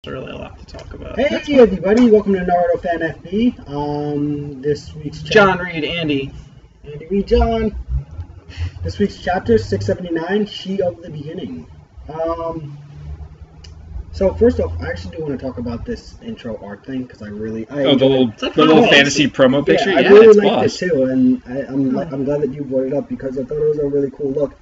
Really a lot to talk about. Hey everybody, welcome to Naruto Fan FB. This week's John Reed, Andy Reed, John. This week's chapter 679, She of the Beginning. So first off, I actually do want to talk about this intro art thing because the little fantasy promo picture. Yeah, I really liked it too, and I'm glad that you brought it up because I thought it was a really cool look.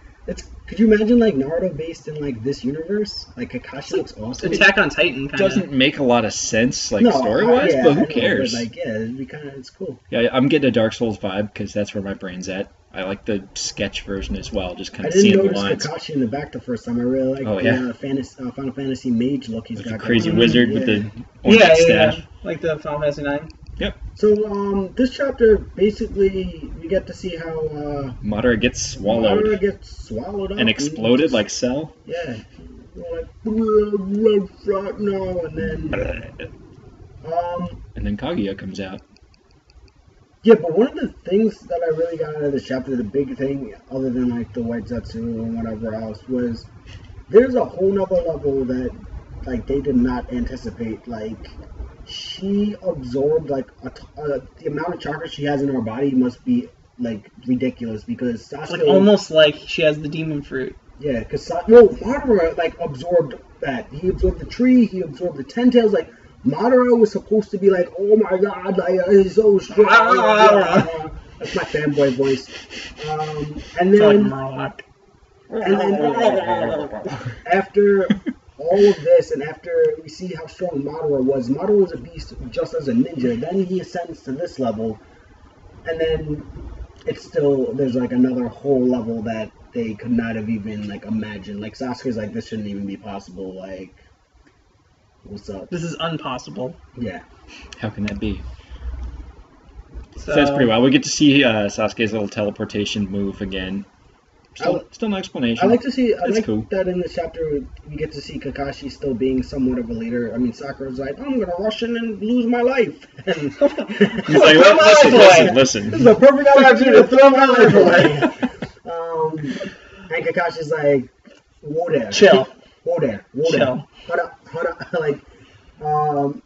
Could you imagine like Naruto based in like this universe? Like Kakashi looks awesome. Attack on Titan kind of. Doesn't make a lot of sense story-wise, but who cares? But, it'd be it's cool. Yeah, I'm getting a Dark Souls vibe because that's where my brain's at. I like the sketch version as well, just kind of seeing the lines. I didn't notice Kakashi in the back the first time. I really like the Final Fantasy mage look he's got. The crazy wizard with the orange staff. Yeah, like the Final Fantasy 9. Yep. So this chapter basically we get to see how Madara gets swallowed. Up and exploded like Cell. Yeah. Red front now and then Kaguya comes out. Yeah, but one of the things that I really got out of this chapter, the big thing, other than like the White Zetsu and whatever else, was there's a whole nother level that like they did not anticipate. Like she absorbed like the amount of chakra she has in her body must be like ridiculous because Sasuke, like almost like she has the demon fruit. Yeah, because Madara like absorbed that. He absorbed the tree. He absorbed the 10 tails. Like Madara was supposed to be like, oh my god, like he's so strong. That's my fanboy voice. And then after all of this, and after we see how strong Madara was a beast just as a ninja. Then he ascends to this level, and then it's still there's like another whole level that they could not have even like imagined. Like Sasuke's like, this shouldn't even be possible. Like, what's up? This is impossible. Yeah. How can that be? So that's pretty well. We get to see Sasuke's little teleportation move again. Still no explanation. I like to see. I like cool. that in this chapter we get to see Kakashi still being somewhat of a leader. I mean, Sakura's like, I'm gonna rush in and lose my life. And he's like, listen. This is a perfect opportunity to throw my life away. And Kakashi's like, whoa there, chill. Whoa there. Hold up. Like, and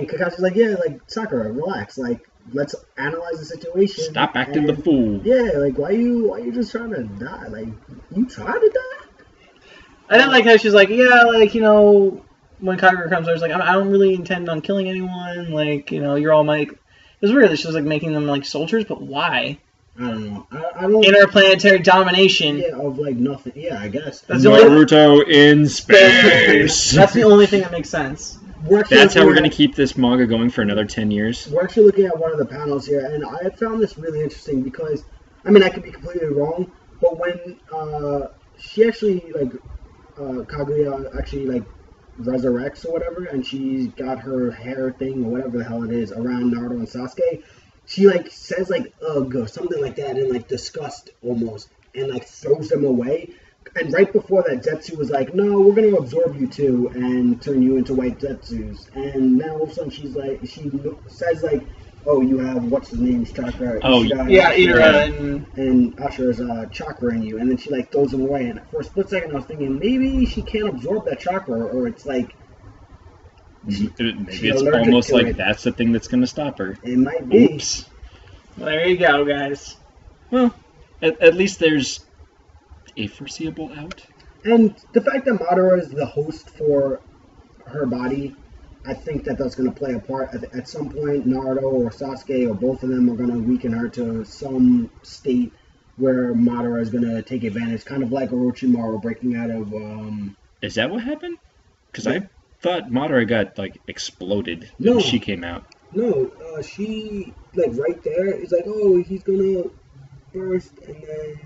Kakashi's like, yeah, like Sakura, relax, like. Let's analyze the situation. Stop acting the fool. Yeah, like why you just trying to die? Like you trying to die? I didn't like how she's like, yeah, like when Kaguya comes, I was like, I don't really intend on killing anyone. Like you're all my. It was weird that she was like making them like soldiers, but why? I don't know. I don't. Interplanetary domination. Yeah, of like nothing. Yeah, I guess. That's Naruto in space. That's the only thing that makes sense. That's how we're going to keep this manga going for another 10 years. We're actually looking at one of the panels here, and I found this really interesting because, I mean, I could be completely wrong, but when she actually, like, Kaguya actually, like, resurrects or whatever, and she's got her hair thing or whatever the hell it is around Naruto and Sasuke, she, like, says, like, ugh, or something like that in, like, disgust almost, and, like, throws them away. And right before that, Zetsu was like, no, we're going to absorb you too and turn you into White Zetsus. And now all of a sudden she says like, oh, you have, what's his name's chakra? Oh, Ira and Ashura's chakra in you. And then she like throws them away. And for a split second I was thinking, maybe she can't absorb that chakra, or it's like... Maybe it's almost like that's the thing that's going to stop her. It might be. Oops. Well, there you go, guys. Well, at least there's a foreseeable out. And the fact that Madara is the host for her body, I think that that's going to play a part. At some point, Naruto or Sasuke or both of them are going to weaken her to some state where Madara is going to take advantage, kind of like Orochimaru breaking out of... Is that what happened? Because I thought Madara got, like, exploded when she came out. No, she, like, right there is like, oh, he's going to burst, and then...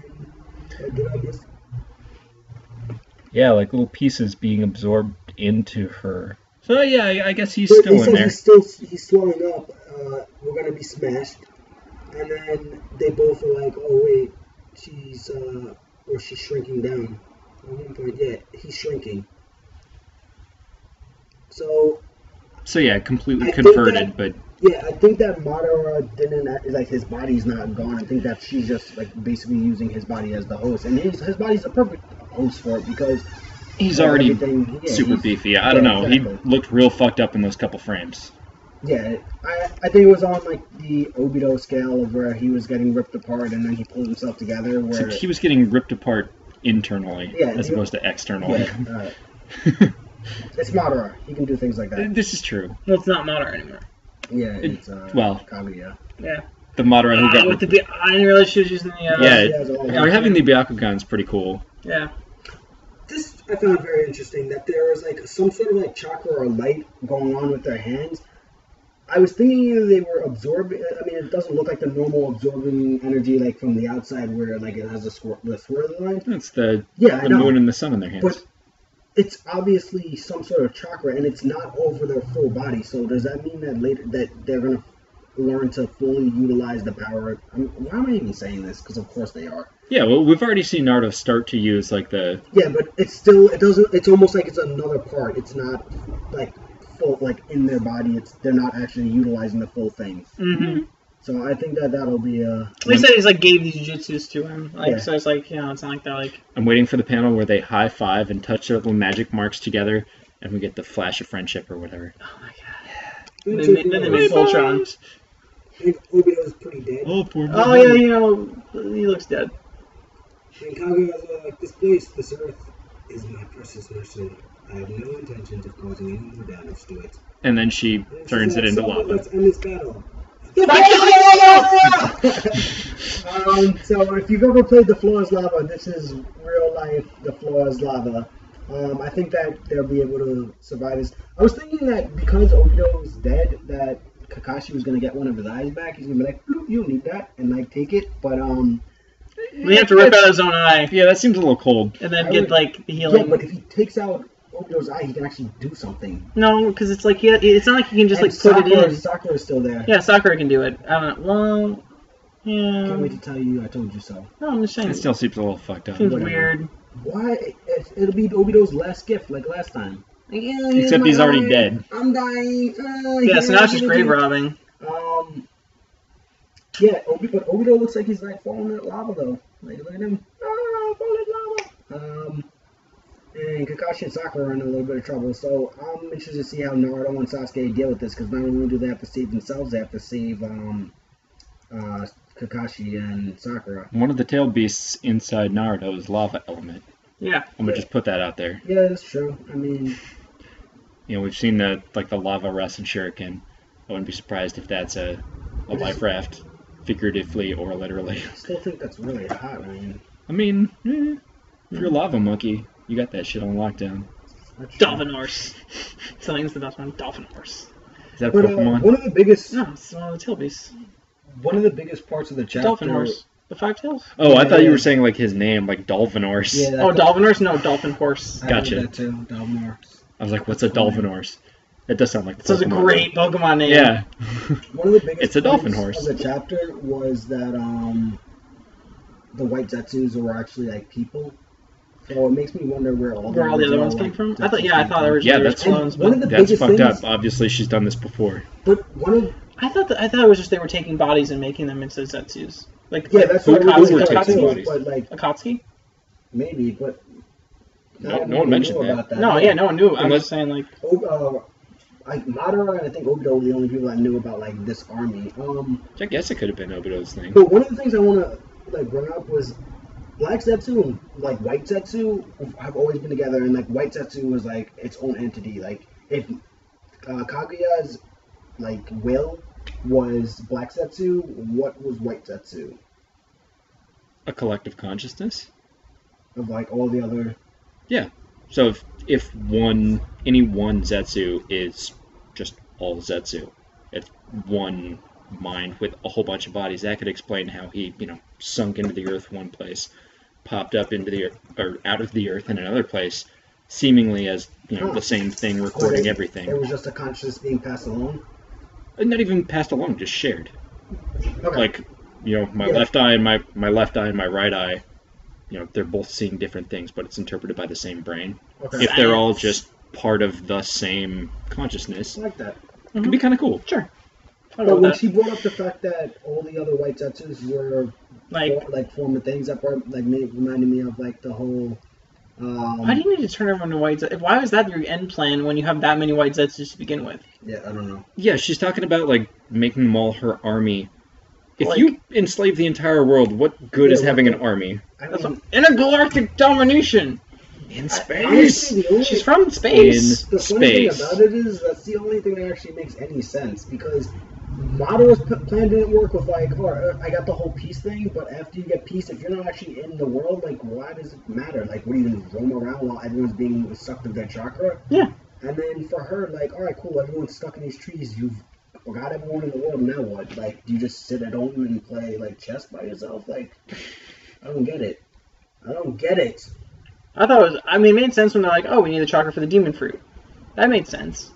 Did I miss? Yeah, like little pieces being absorbed into her. So yeah, I guess he's still in there. He's swelling up. We're gonna be smashed, and then they both are like, "Oh wait, she's shrinking down." At one point, yeah, he's shrinking. So yeah, completely converted, but. Yeah, I think that Madara like his body's not gone. I think that she's just like basically using his body as the host, and his body's a perfect host for it because He's like, already everything. Yeah, super he's- beefy. I don't know. exactly. He looked real fucked up in those couple frames. Yeah, I think it was on like the Obito scale of where he was getting ripped apart and then he pulled himself together. Where Except he was getting ripped apart internally as opposed to externally. yeah, it's Madara. He can do things like that. This is true. Well, it's not Madara anymore. Yeah, it's well, Kaguya. Yeah. The Madara who got with the I didn't realize she was using the. We're having the Byakugan's pretty cool. Yeah. This I found very interesting that there was like some sort of like chakra or light going on with their hands. I was thinking either they were absorbing. I mean, it doesn't look like the normal absorbing energy like from the outside where like it has the swirly line. It's the I know. moon and the sun in their hands. But it's obviously some sort of chakra, and it's not over their full body. So does that mean that later that they're gonna learn to fully utilize the power? Why am I even saying this? Because of course they are. Yeah, well, we've already seen Naruto start to use like the. Yeah, but it's still it doesn't. It's almost like it's another part. It's not like full like in their body. They're not actually utilizing the full thing. Mm-hmm. So I think that'll be a. They said he's like gave these jutsus to him, like Yeah. so. It's like it's not like they're like. I'm waiting for the panel where they high five and touch their little magic marks together, and we get the flash of friendship or whatever. Oh my god. Then they made Voltron. Obito's pretty dead. Oh, poor. Oh yeah, he looks dead. And Kaguya's like, this place, this earth, is my precious nursery. I have no intentions of causing any more damage to it. And then she turns it into lava. Let's end this battle. So if you've ever played The Floor is Lava, this is real life The Floor is Lava. I think that they'll be able to survive this. I was thinking that because Obito's dead, that Kakashi was going to get one of his eyes back. He's going to be like, you don't need that, and like take it. But We have to rip out his own eye Yeah, that seems a little cold. and then get like the healing. yeah, but if he takes out Obito's eye, he can actually do something. No, because it's like it's not like he can just And like put it in. Sakura's still there. Yeah, Sakura can do it. I don't know. Well, Can't wait yeah. to tell you I told you so. No, I'm just saying. It still seems a little fucked up. Seems Whatever. weird. Why? It'll be Obito's last gift, like last time. Like, yeah, Except he's already dead. I'm dying. Yeah, so now it's just grave robbing. Yeah, but Obito looks like he's like falling in lava though. Like, look at him. Falling in lava. And Kakashi and Sakura are in a little bit of trouble. So I'm interested to see how Naruto and Sasuke deal with this, because not only do they have to save themselves, they have to save Kakashi and Sakura. One of the tail beasts inside Naruto is lava element. Yeah. I'm gonna just put that out there. Yeah, that's true. I mean, We've seen the lava rest and shuriken. I wouldn't be surprised if that's a life raft, figuratively or literally. I still think that's really hot. I mean, if you're a lava monkey, you got that shit on lockdown. Dolphin horse. Something's the best one. Dolphin horse. Is that a But Pokemon? one of the biggest, No, it's one of the tail beasts. parts of the chapter. Dolphin horse. The five tails. Oh, I thought you yeah. were saying like his name, like Dolphinors. Yeah, Oh, Dolphin horse? No, dolphin horse. I Gotcha. heard that too. Dolphin horse. I was like, what's a Dolphinors? That does sound like the This is a Pokemon. great Pokemon name. Yeah. One of the biggest It's a dolphin points horse. of the chapter was that the White Zetsus were actually like people. So it makes me wonder where all the other ones came from. I thought they were Yeah, just that's- clones. one of But the That's biggest fucked things, up. Obviously, she's done this before. But one of I thought it was just they were taking bodies and making them into Zetsus. Like yeah, that's Who what would we were take talking bodies? about. But like Akatsuki? maybe, but No not one everybody mentioned knew that. about that. No, yeah, no one knew. I'm Unless- just saying like Madara and I think Obito were the only people that knew about like this army. I guess it could have been Obito's thing. But one of the things I want to like bring up was Black Zetsu and like White Zetsu have always been together, and like White Zetsu was like its own entity. Like if Kaguya's like will was Black Zetsu, what was White Zetsu? A collective consciousness? Of like all the other. So if any one Zetsu is just all Zetsu, it's one mind with a whole bunch of bodies, that could explain how he, sunk into the earth one place, popped up into the earth, or out of the earth in another place, seemingly as, the same thing recording It everything. was just a consciousness being passed along. And not even passed along, just shared. Okay. Like, my left eye and my left eye and my right eye, they're both seeing different things, but it's interpreted by the same brain. Okay. If they're all just part of the same consciousness, I like that. it could be kind of cool. sure. I But don't know when that. she brought up the fact that all the other White Zetsus were Like form of things that were like reminded me of like the whole Why do you need to turn everyone to White Zetsu? Why was that your end plan when you have that many White Zetsus to begin with? Yeah, I don't know. Yeah, she's talking about, like, making them all her army. If Like- you enslave the entire world, what good is having an army? That's intergalactic domination. In space! Honestly, the only- She's from space. The funny thing Space. about it is that's the only thing that actually makes any sense because Madara's plan didn't work with like, oh, I got the whole peace thing, but after you get peace, if you're not actually in the world, like, why does it matter? Like, what do you just roam around while everyone's being sucked of their chakra? Yeah. And then for her, like, all right, cool, everyone's stuck in these trees. You've got everyone in the world. Now what? Like, do you just sit at home and play like chess by yourself? Like, I don't get it. I don't get it. I thought it was. I mean, it made sense when they're like, "Oh, we need the chakra for the demon fruit." That made sense.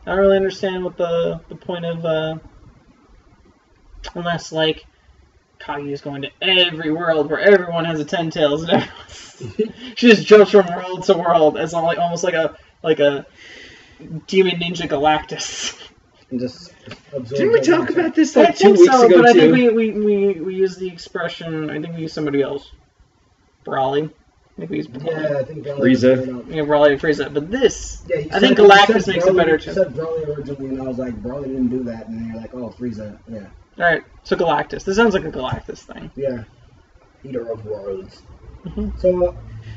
I don't really understand what the point of unless like Kaguya is going to every world where everyone has a 10 tails and everyone she just jumps from world to world as almost like a demon ninja Galactus. And just absorb Didn't we talk about this I like 2 think weeks so, ago, but I too? think we used the expression. I think we used somebody else. Brawley. I think we used Brawley. Yeah, I think Frieza. Yeah, Brawley and Frieza. But this, Yeah, he I think said- he Galactus said makes Broly- it better He too. said Broly originally, and I was like, Broly didn't do that, and then you're like, oh, Frieza, yeah, Alright, so Galactus. This sounds like a Galactus thing. yeah, Eater of Worlds. Mhm. So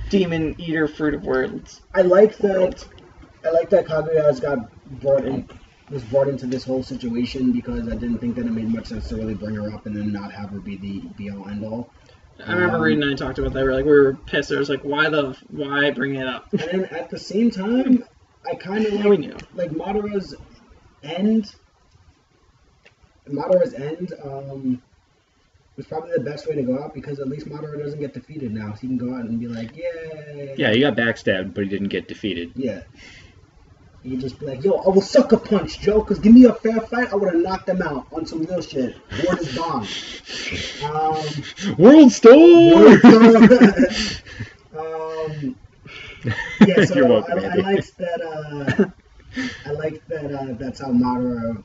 Demon Eater Fruit of Worlds. I like that. I like that Kaguya was brought into this whole situation because I didn't think that it made much sense to really bring her up and then not have her be the be-all end-all. I remember Reed and I talked about that. We were pissed. I was like, why bring it up? And then at the same time, I kind of Yeah, we knew. like Madara's end. Madara's end was probably the best way to go out because at least Madara doesn't get defeated now. He can go out and be like, yay. Yeah, he got backstabbed, but he didn't get defeated. Yeah. You just be like, yo, I will sucker punch, Joe, because give me a fair fight, I would have knocked them out on some real shit. Word is bond. World Star! Yeah, so You're welcome, I Andy. liked that, that's how Madara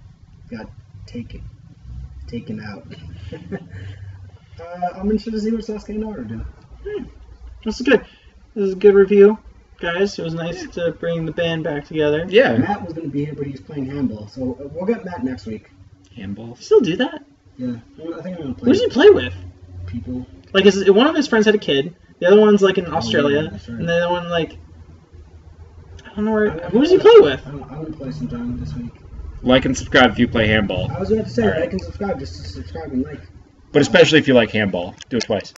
got taken out. I'm interested to see what Sasuke and Naruto do. This is good. This is a good review, guys. It was nice to bring the band back together. Yeah. Matt was going to be here, but he's playing handball, so we'll get Matt next week. Handball. Still do that? Yeah, I think I'm going to play Who does he play with? people. Like, one of his friends had a kid. The other one's like in Australia, yeah, that's right. and the other one like I don't know where. Who does he play with? I'm going to play sometime this week. Like and subscribe if you play handball. I was going to say, All right. like and subscribe, just subscribe and like. But especially if you like handball. Do it twice.